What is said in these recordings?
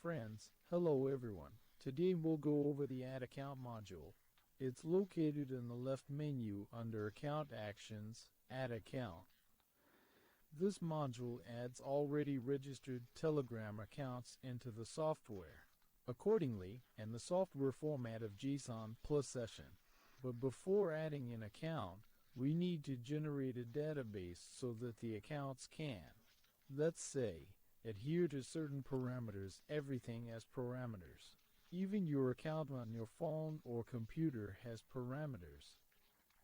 Friends, hello everyone. Today we'll go over the Add Account module. It's located in the left menu under Account Actions, Add Account. This module adds already registered Telegram accounts into the software, accordingly, in the software format of JSON plus session. But before adding an account, we need to generate a database so that the accounts can, let's say, adhere to certain parameters. Everything has parameters. Even your account on your phone or computer has parameters.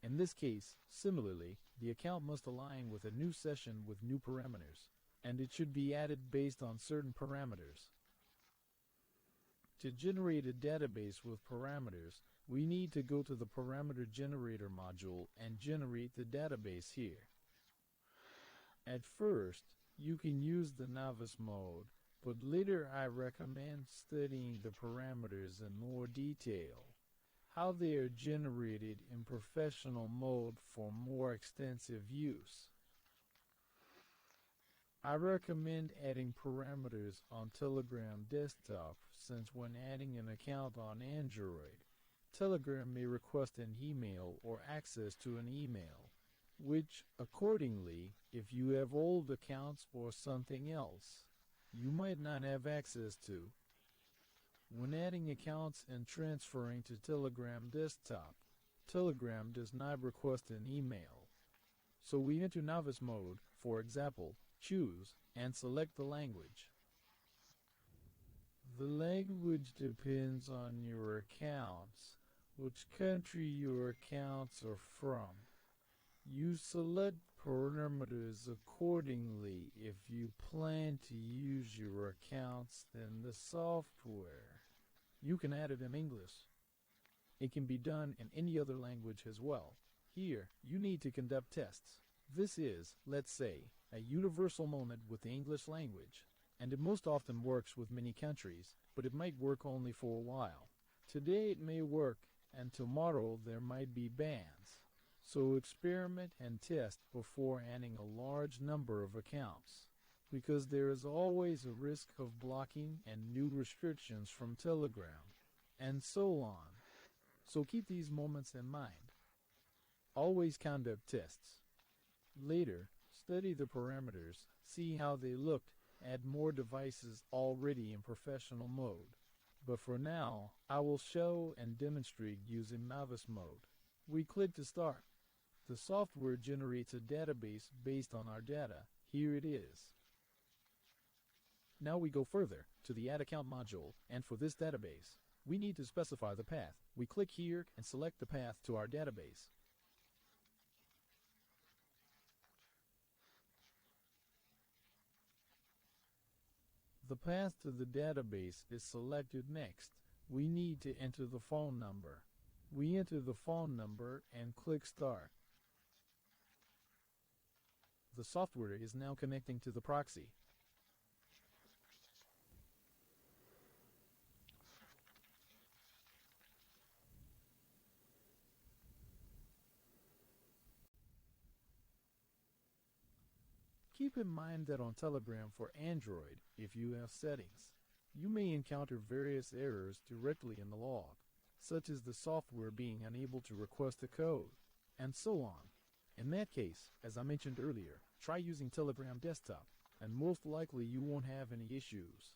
In this case, similarly, the account must align with a new session with new parameters, and it should be added based on certain parameters. To generate a database with parameters, we need to go to the Parameter Generator module and generate the database here. At first, you can use the novice mode, but later I recommend studying the parameters in more detail, how they are generated in professional mode for more extensive use. I recommend adding parameters on Telegram desktop, since when adding an account on Android, Telegram may request an email or access to an email, which, accordingly, if you have old accounts or something else, you might not have access to. When adding accounts and transferring to Telegram desktop, Telegram does not request an email. So we enter novice mode, for example, choose and select the language. The language depends on your accounts, which country your accounts are from. You select parameters accordingly if you plan to use your accounts in the software. You can add it in English. It can be done in any other language as well. Here, you need to conduct tests. This is, let's say, a universal moment with the English language, and it most often works with many countries, but it might work only for a while. Today it may work, and tomorrow there might be bans. So experiment and test before adding a large number of accounts, because there is always a risk of blocking and new restrictions from Telegram, and so on. So keep these moments in mind. Always conduct tests. Later, study the parameters, see how they looked, add more devices already in professional mode. But for now, I will show and demonstrate using novice mode. We click to start. The software generates a database based on our data. Here it is. Now we go further to the Add Account module, and for this database, we need to specify the path. We click here and select the path to our database. The path to the database is selected next. We need to enter the phone number. We enter the phone number and click Start. The software is now connecting to the proxy. Keep in mind that on Telegram for Android, if you have settings, you may encounter various errors directly in the log, such as the software being unable to request a code, and so on. In that case, as I mentioned earlier, try using Telegram desktop, and most likely you won't have any issues.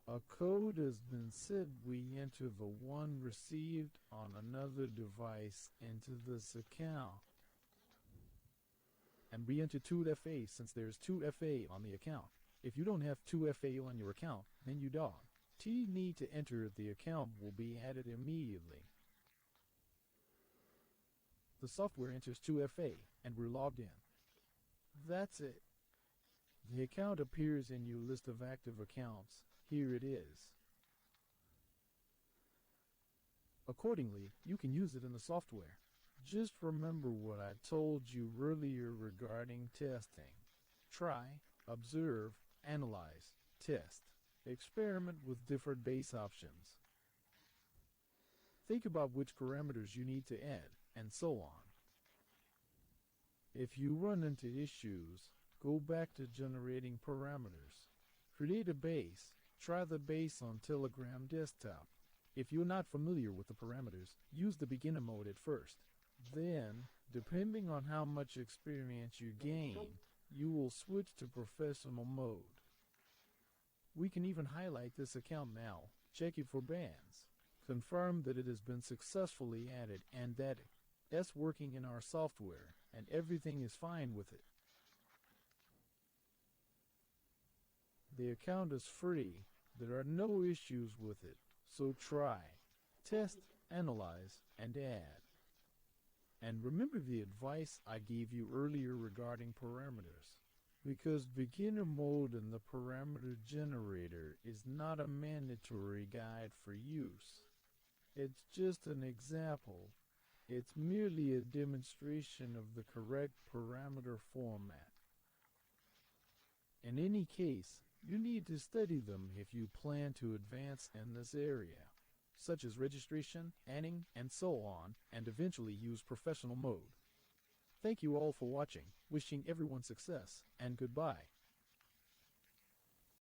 A code has been sent. We enter the one received on another device into this account. And we enter 2FA since there's 2FA on the account. If you don't have 2FA on your account, then you don't. You need to enter the account will be added immediately. The software enters 2FA, and we're logged in. That's it. The account appears in your list of active accounts. Here it is. Accordingly, you can use it in the software. Just remember what I told you earlier regarding testing. Try, observe, analyze, test. Experiment with different base options. Think about which parameters you need to add, and so on. If you run into issues, go back to generating parameters. create a base. Try the base on Telegram desktop. If you're not familiar with the parameters, use the beginner mode at first. Then, depending on how much experience you gain, you will switch to professional mode. We can even highlight this account now. Check it for bans. Confirm that it has been successfully added and that it's working in our software and everything is fine with it. The account is free. There are no issues with it. So try, test, analyze, and add. And remember the advice I gave you earlier regarding parameters. Because beginner mode in the parameter generator is not a mandatory guide for use. It's just an example. It's merely a demonstration of the correct parameter format. In any case, you need to study them if you plan to advance in this area, such as registration, anning, and so on, and eventually use professional mode. Thank you all for watching, wishing everyone success, and goodbye.